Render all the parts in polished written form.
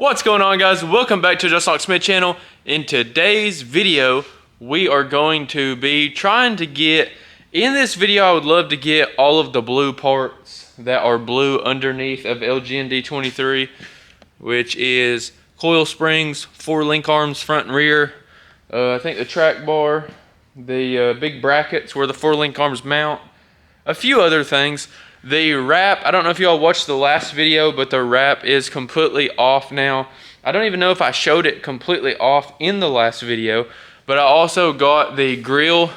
What's going on, guys? Welcome back to Just Like Smith channel. In today's video, we are going to be trying to get, in this video I would love to get all of the blue parts that are blue underneath of Lgnd23, which is coil springs, 4 link arms front and rear, I think the track bar, the big brackets where the 4 link arms mount, a few other things. The wrap, I don't know if y'all watched the last video, but the wrap is completely off now. I don't even know if I showed it completely off in the last video, but I also got the grill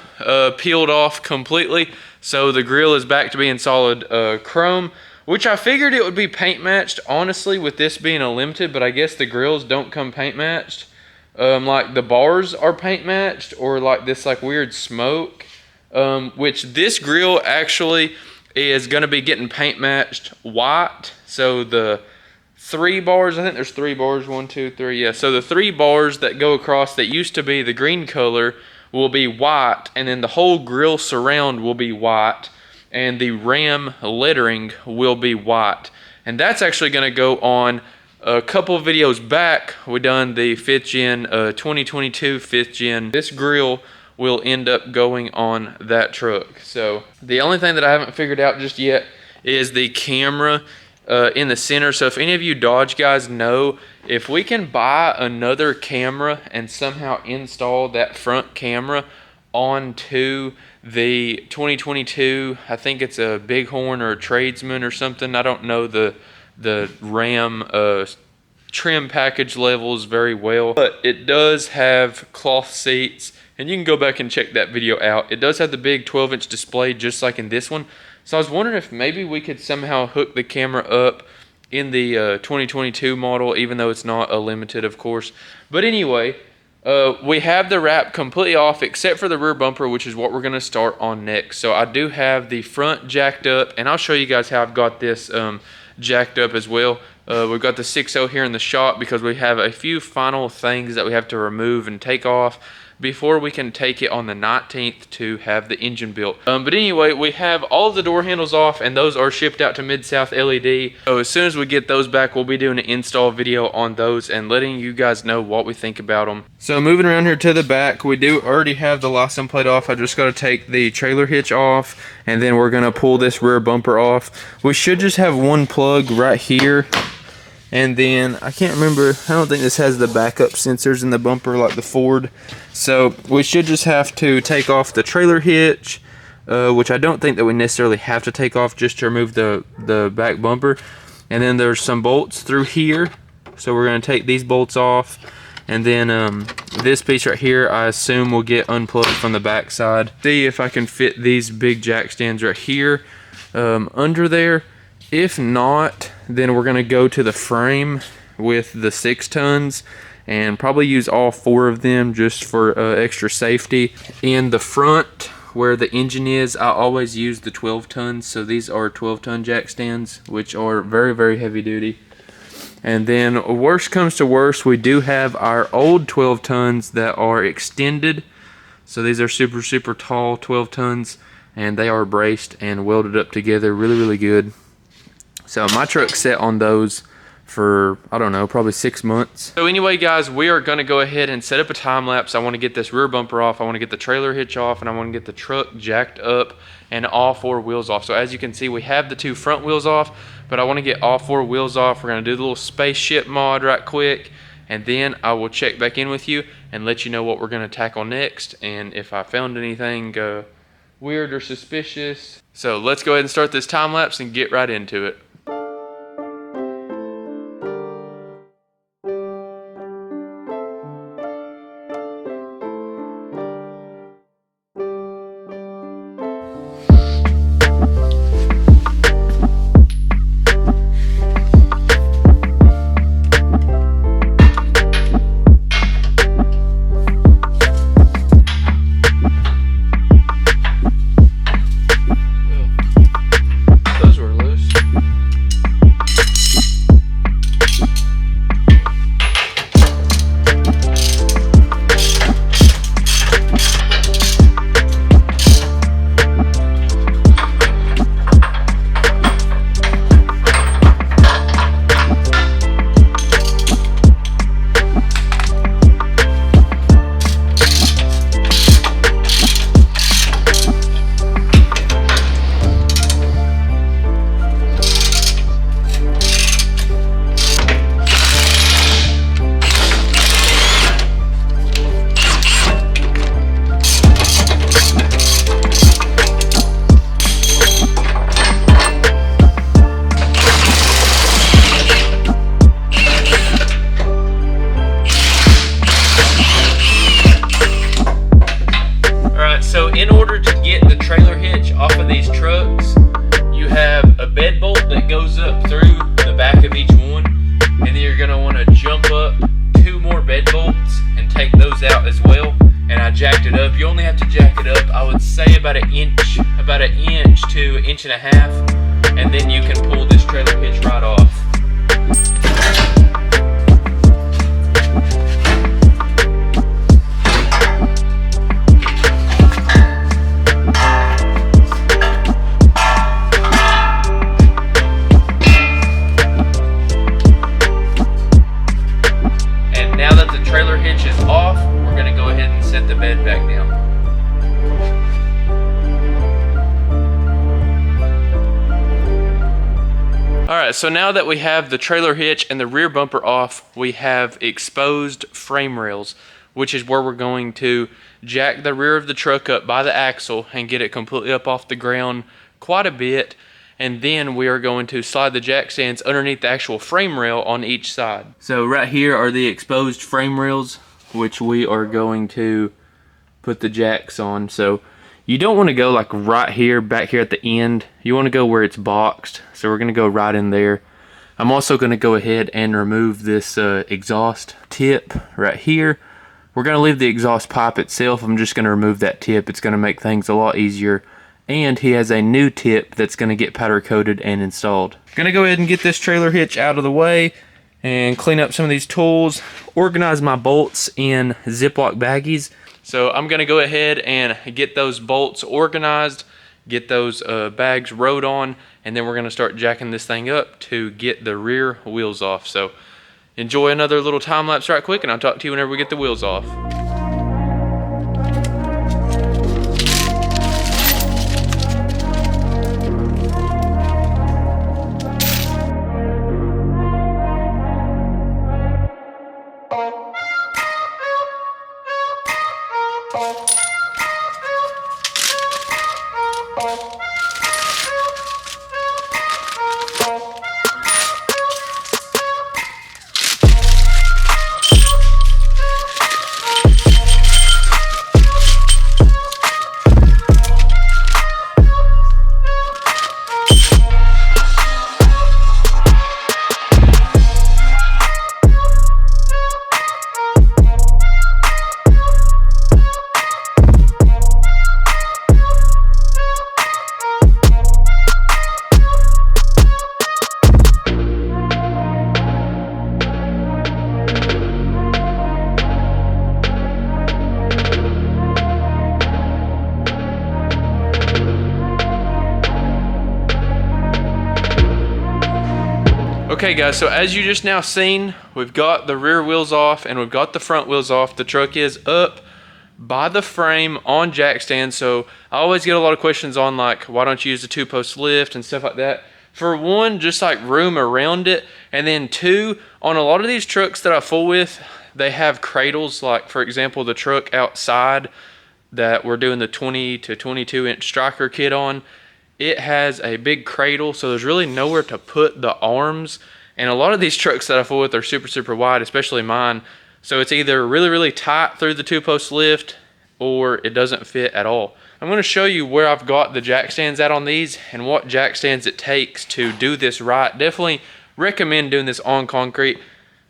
peeled off completely. So the grill is back to being solid chrome, which I figured it would be paint matched, honestly, with this being a limited, but I guess the grills don't come paint matched. Like the bars are paint matched, or like this like weird smoke, which this grill actually is going to be getting paint matched white. So the 3 bars, I think there's 3 bars, 1, 2, 3, yeah. So the 3 bars that go across that used to be the green color will be white, and then the whole grill surround will be white, and the ram lettering will be white. And that's actually going to go on a couple of videos back. We done the 5th gen 2022 5th gen. This grill will end up going on that truck. So the only thing that I haven't figured out just yet is the camera in the center. So if any of you Dodge guys know, if we can buy another camera and somehow install that front camera onto the 2022, I think it's a Bighorn or a Tradesman or something. I don't know the Ram trim package levels very well, but it does have cloth seats, and you can go back and check that video out. It does have the big 12-inch display just like in this one. So I was wondering if maybe we could somehow hook the camera up in the 2022 model, even though it's not a limited, of course. But anyway, we have the wrap completely off except for the rear bumper, which is what we're going to start on next. So I do have the front jacked up, and I'll show you guys how I've got this jacked up as well. We've got the 6.0 here in the shop because we have a few final things that we have to remove and take off before we can take it on the 19th to have the engine built. But anyway, we have all of the door handles off, and those are shipped out to Mid-South LED. So as soon as we get those back, we'll be doing an install video on those and letting you guys know what we think about them. So moving around here to the back, we do already have the license plate off. I just got to take the trailer hitch off, and then we're going to pull this rear bumper off. We should just have one plug right here. And then, I can't remember, I don't think this has the backup sensors in the bumper like the Ford. So, we should just have to take off the trailer hitch, which I don't think that we necessarily have to take off just to remove the back bumper. And then there's some bolts through here. So, we're going to take these bolts off. And then, this piece right here, I assume will get unplugged from the back side. See if I can fit these big jack stands right here under there. If not, then we're going to go to the frame with the 6 tons and probably use all 4 of them just for extra safety. In the front where the engine is, I always use the 12 tons. So these are 12-ton jack stands, which are very, very heavy duty. And then worst comes to worst, we do have our old 12 tons that are extended. So these are super, super tall 12 tons, and they are braced and welded up together really, really good. So my truck's set on those for, I don't know, probably 6 months. So anyway, guys, we are going to go ahead and set up a time lapse. I want to get this rear bumper off. I want to get the trailer hitch off, and I want to get the truck jacked up and all 4 wheels off. So as you can see, we have the 2 front wheels off, but I want to get all 4 wheels off. We're going to do the little spaceship mod right quick, and then I will check back in with you and let you know what we're going to tackle next, and if I found anything weird or suspicious. So let's go ahead and start this time lapse and get right into it. Those were loose. a bed bolt that goes up through the back of each one, and then you're going to want to jump up 2 more bed bolts and take those out as well. And I jacked it up. You only have to jack it up, I would say, about an inch to 1.5 inches, and then you can pull this trailer hitch right off. Trailer hitch is off, we're going to go ahead and set the bed back down. Alright, so now that we have the trailer hitch and the rear bumper off, we have exposed frame rails, which is where we're going to jack the rear of the truck up by the axle and get it completely up off the ground quite a bit. And then we are going to slide the jack stands underneath the actual frame rail on each side. So right here are the exposed frame rails, which we are going to put the jacks on. So you don't want to go like right here, back here at the end. You want to go where it's boxed. So we're going to go right in there. I'm also going to go ahead and remove this exhaust tip right here. We're going to leave the exhaust pipe itself. I'm just going to remove that tip. It's going to make things a lot easier. And he has a new tip that's going to get powder coated and installed. Going to go ahead and get this trailer hitch out of the way and clean up some of these tools, organize my bolts in Ziploc baggies. So I'm going to go ahead and get those bolts organized, get those bags rode on, and then we're going to start jacking this thing up to get the rear wheels off. So enjoy another little time lapse right quick, and I'll talk to you whenever we get the wheels off. Okay guys, so as you just now seen, we've got the rear wheels off and we've got the front wheels off. The truck is up by the frame on jack stands. So I always get a lot of questions on like, why don't you use the 2-post lift and stuff like that? For one, just like room around it. And then two, on a lot of these trucks that I fool with, they have cradles. Like for example, the truck outside that we're doing the 20 to 22 inch striker kit on, it has a big cradle, so there's really nowhere to put the arms. And a lot of these trucks that I fool with are super wide, especially mine. So it's either really tight through the 2-post lift or it doesn't fit at all. I'm going to show you where I've got the jack stands at on these and what jack stands it takes to do this right. Definitely recommend doing this on concrete.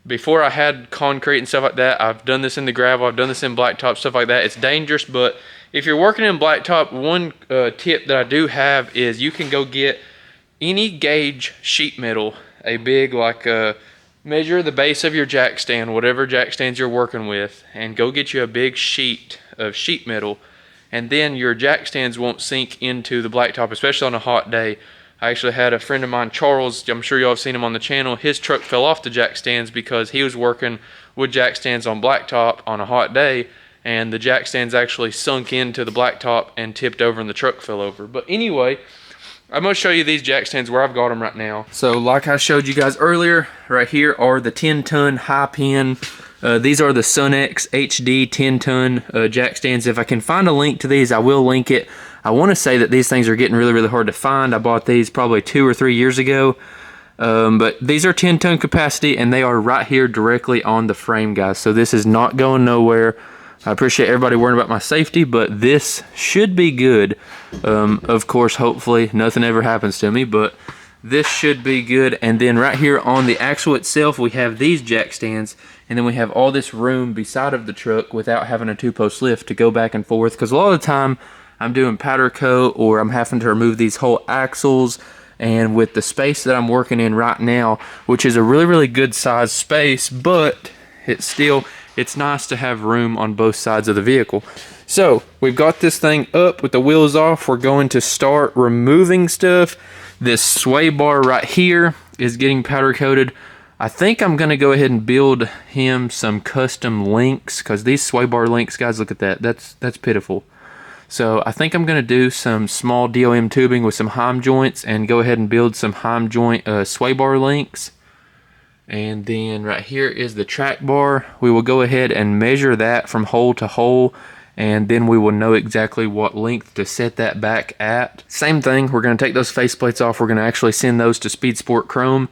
Before I had concrete and stuff like that, I've done this in the gravel, I've done this in blacktop, stuff like that. It's dangerous, but if you're working in blacktop, one tip that I do have is you can go get any gauge sheet metal, a big like measure the base of your jack stand, whatever jack stands you're working with, and go get you a big sheet of sheet metal, and then your jack stands won't sink into the blacktop, especially on a hot day. I actually had a friend of mine, Charles, I'm sure y'all have seen him on the channel, his truck fell off the jack stands because he was working with jack stands on blacktop on a hot day, and the jack stands actually sunk into the blacktop and tipped over and the truck fell over. But anyway, I'm going to show you these jack stands where I've got them right now. So like I showed you guys earlier, right here are the 10-ton high pin. These are the SunX HD 10-ton jack stands. If I can find a link to these, I will link it. I want to say that these things are getting really hard to find. I bought these probably 2 or 3 years ago. But these are 10-ton capacity and they are right here directly on the frame, guys. So this is not going nowhere. I appreciate everybody worrying about my safety, but this should be good. Of course, hopefully nothing ever happens to me, but this should be good. And then right here on the axle itself, we have these jack stands, and then we have all this room beside of the truck without having a 2-post lift to go back and forth, because a lot of the time I'm doing powder coat or I'm having to remove these whole axles. And with the space that I'm working in right now, which is a really good size space, but it's nice to have room on both sides of the vehicle. So we've got this thing up with the wheels off. We're going to start removing stuff. This sway bar right here is getting powder coated. I think I'm going to go ahead and build him some custom links, because these sway bar links, guys, look at that. That's pitiful. So I think I'm going to do some small DOM tubing with some heim joints and go ahead and build some heim joint sway bar links. And then right here is the track bar. We will go ahead and measure that from hole to hole, and then we will know exactly what length to set that back at. Same thing, we're going to take those faceplates off. We're going to actually send those to Speed Sport Chrome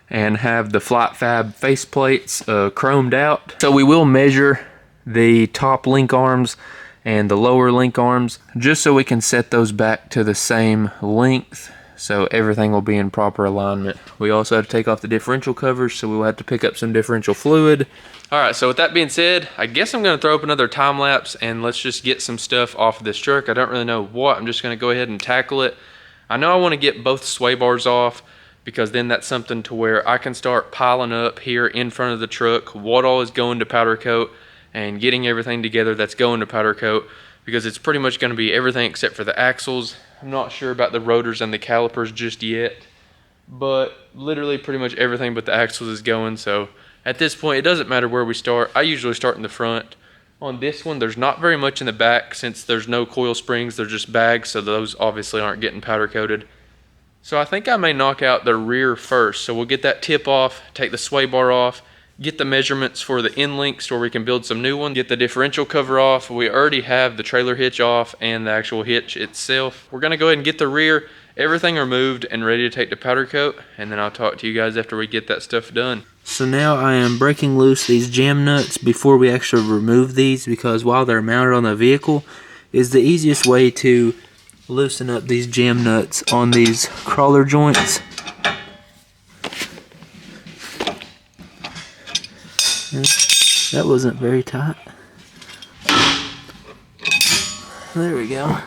and have the Flight Fab faceplates chromed out. So we will measure the top link arms and the lower link arms, just so we can set those back to the same length, so everything will be in proper alignment. We also have to take off the differential covers, so we will have to pick up some differential fluid. All right, so with that being said, I guess I'm gonna throw up another time lapse and let's just get some stuff off of this truck. I don't really know what, I'm just gonna go ahead and tackle it. I know I wanna get both sway bars off, because then that's something to where I can start piling up here in front of the truck what all is going to powder coat, and getting everything together that's going to powder coat, because it's pretty much going to be everything except for the axles. I'm not sure about the rotors and the calipers just yet, but literally pretty much everything but the axles is going. So at this point, it doesn't matter where we start. I usually start in the front. On this one, there's not very much in the back since there's no coil springs, they're just bags, so those obviously aren't getting powder coated. So I think I may knock out the rear first. So we'll get that tip off, take the sway bar off, get the measurements for the end links where we can build some new ones, get the differential cover off. We already have the trailer hitch off and the actual hitch itself. We're gonna go ahead and get the rear, everything removed and ready to take to powder coat, and then I'll talk to you guys after we get that stuff done. So now I am breaking loose these jam nuts before we actually remove these, because while they're mounted on the vehicle, is the easiest way to loosen up these jam nuts on these crawler joints. That wasn't very tight. There we go.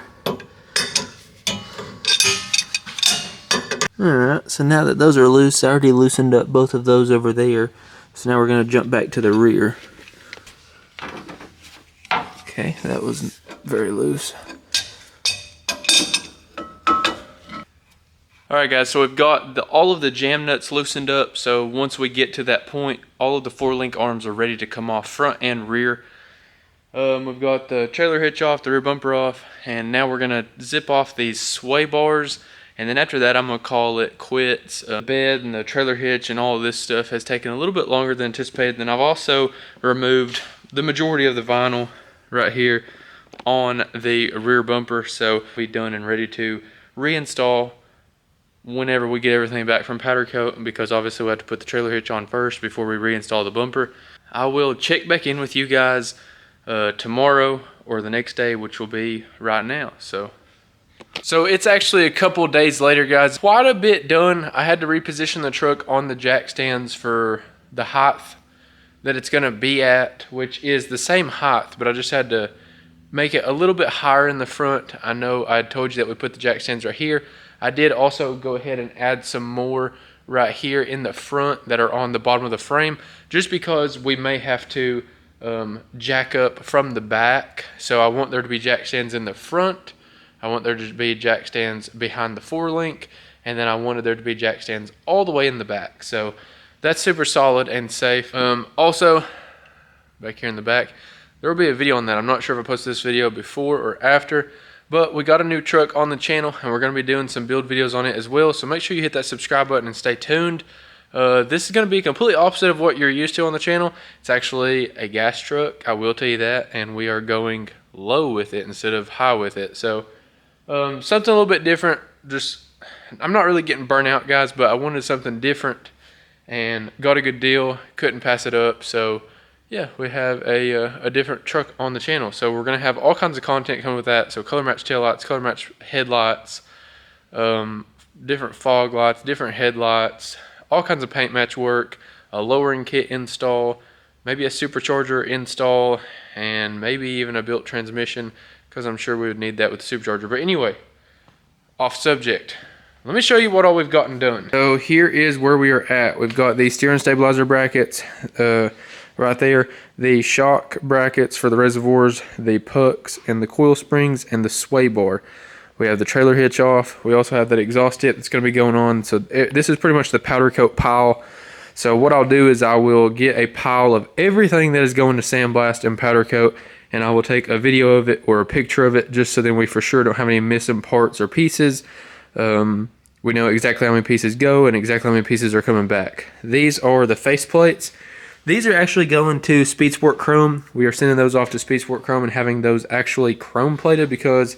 Alright, so now that those are loose, I already loosened up both of those over there. So now we're going to jump back to the rear. Okay, that wasn't very loose. Alright guys, so we've got all of the jam nuts loosened up, so once we get to that point, all of the 4-link arms are ready to come off, front and rear. We've got the trailer hitch off, the rear bumper off, and now we're going to zip off these sway bars, and then after that I'm going to call it quits. The bed and the trailer hitch and all of this stuff has taken a little bit longer than anticipated. Then I've also removed the majority of the vinyl right here on the rear bumper, so we'll be done and ready to reinstall whenever we get everything back from powder coat, because obviously we have to put the trailer hitch on first before we reinstall the bumper. I will check back in with you guys tomorrow or the next day, which will be right now. So it's actually a couple days later, guys. Quite a bit done. I had to reposition the truck on the jack stands for the height that it's going to be at, which is the same height, but I just had to make it a little bit higher in the front. I know I told you that we put the jack stands right here. I did also go ahead and add some more right here in the front that are on the bottom of the frame, just because we may have to jack up from the back. So I want there to be jack stands in the front. I want there to be jack stands behind the 4-link, and then I wanted there to be jack stands all the way in the back. So that's super solid and safe. Also, back here in the back, there will be a video on that. I'm not sure if I posted this video before or after, but we got a new truck on the channel and we're going to be doing some build videos on it as well. So make sure you hit that subscribe button and stay tuned. This is going to be completely opposite of what you're used to on the channel. It's actually a gas truck, I will tell you that, and we are going low with it instead of high with it. So something a little bit different. I'm not really getting burnt out, guys, but I wanted something different and got a good deal. Couldn't pass it up. So yeah, we have a different truck on the channel. So we're going to have all kinds of content coming with that. So color match taillights, color match headlights, different fog lights, different headlights, all kinds of paint match work, a lowering kit install, maybe a supercharger install, and maybe even a built transmission, because I'm sure we would need that with the supercharger. But anyway, off subject. Let me show you what all we've gotten done. So here is where we are at. We've got the steering stabilizer brackets right there, the shock brackets for the reservoirs, the pucks and the coil springs, and the sway bar. We have the trailer hitch off. We also have that exhaust tip that's going to be going on. So this is pretty much the powder coat pile. So what I'll do is I will get a pile of everything that is going to sandblast and powder coat, and I will take a video of it or a picture of it, just so then we for sure don't have any missing parts or pieces. We know exactly how many pieces go and exactly how many pieces are coming back. These are the face plates. These are actually going to Speed Sport Chrome. We are sending those off to Speed Sport Chrome and having those actually chrome plated, because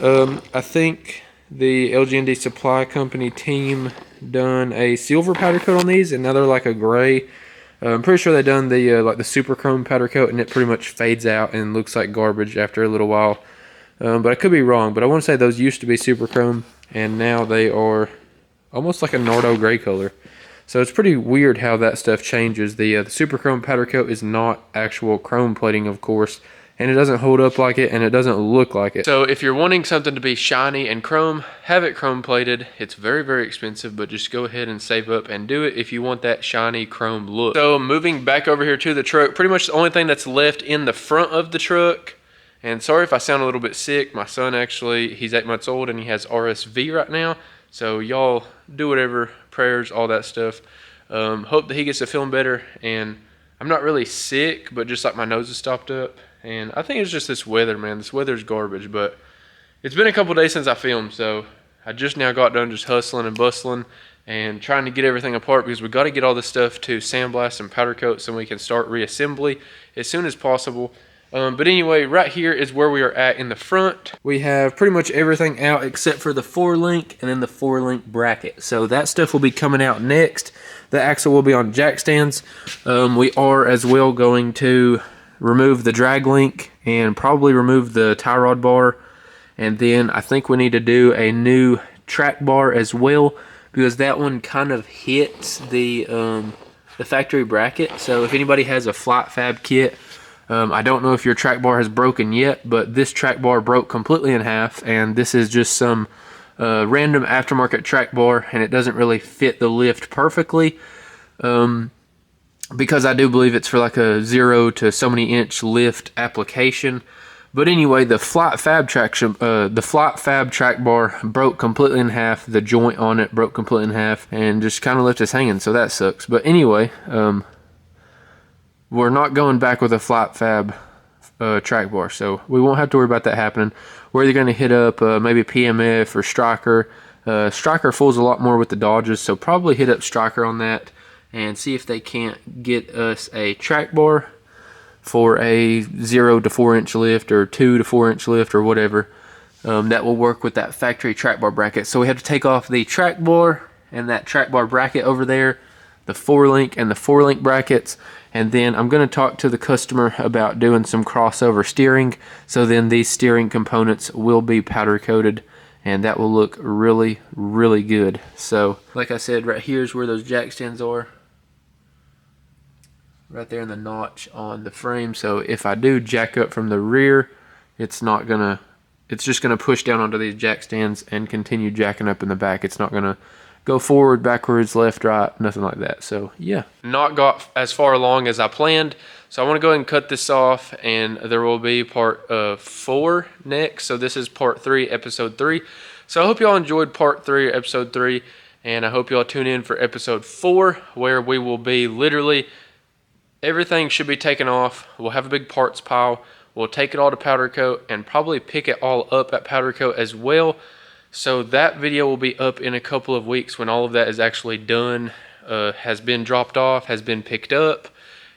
I think the Lgnd Supply Company team done a silver powder coat on these, and now they're like a gray. I'm pretty sure they done the like the super chrome powder coat, and it pretty much fades out and looks like garbage after a little while. But I could be wrong, but I want to say those used to be super chrome, and now they are almost like a Nardo gray color. So it's pretty weird how that stuff changes. The super chrome powder coat is not actual chrome plating, of course, and it doesn't hold up like it, and it doesn't look like it. So if you're wanting something to be shiny and chrome, have it chrome plated. It's very, very expensive, but just go ahead and save up and do it if you want that shiny chrome look. So moving back over here to the truck, pretty much the only thing that's left in the front of the truck, and sorry if I sound a little bit sick. My son actually, he's 8 months old and he has RSV right now. So y'all do whatever, prayers, all that stuff. Hope that he gets to feeling better. And I'm not really sick, but just like my nose is stopped up. And I think it's just this weather, man. This weather's garbage, but it's been a couple days since I filmed, so I just now got done just hustling and bustling and trying to get everything apart, because we got to get all this stuff to sandblast and powder coat so we can start reassembly as soon as possible. But anyway, right here is where we are at in the front. We have pretty much everything out except for the 4-link and then the 4-link bracket. So that stuff will be coming out next. The axle will be on jack stands. We are as well going to remove the drag link and probably remove the tie rod bar. And then I think we need to do a new track bar as well, because that one kind of hits the factory bracket. So if anybody has a flight fab kit, I don't know if your track bar has broken yet, but this track bar broke completely in half, and this is just some random aftermarket track bar, and it doesn't really fit the lift perfectly, because I do believe it's for like a 0 to so many inch lift application. But anyway, the flight fab track bar broke completely in half. The joint on it broke completely in half and just kind of left us hanging, so that sucks. But anyway, we're not going back with a flight fab track bar, so we won't have to worry about that happening. We're either going to hit up maybe PMF or Striker. Striker fools a lot more with the Dodges, so probably hit up Striker on that and see if they can't get us a track bar for a 0 to 4 inch lift or 2 to 4 inch lift or whatever. That will work with that factory track bar bracket. So we have to take off the track bar and that track bar bracket over there, the 4-link and the 4-link brackets, and then I'm going to talk to the customer about doing some crossover steering, so then these steering components will be powder coated, and that will look really, really good. So like I said, right here is where those jack stands are, right there in the notch on the frame. So if I do jack up from the rear, it's just gonna push down onto these jack stands and continue jacking up in the back. It's not gonna go forward, backwards, left, right, nothing like that. So yeah, not got as far along as I planned, so I want to go ahead and cut this off, and there will be part 4 next. So this is part 3, episode 3. So I hope y'all enjoyed part 3, episode 3, and I hope y'all tune in for episode 4, where we will be literally, everything should be taken off. We'll have a big parts pile. We'll take it all to powder coat and probably pick it all up at powder coat as well. So that video will be up in a couple of weeks when all of that is actually done, has been dropped off, has been picked up,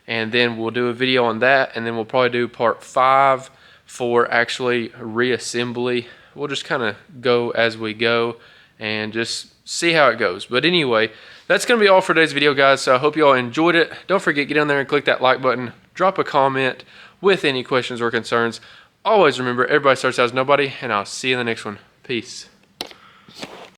and then we'll do a video on that, and then we'll probably do part 5 for actually reassembly. We'll just kind of go as we go and just see how it goes. But anyway, that's going to be all for today's video, guys. So I hope you all enjoyed it. Don't forget, get down there and click that like button. Drop a comment with any questions or concerns. Always remember, everybody starts out as nobody, and I'll see you in the next one. Peace.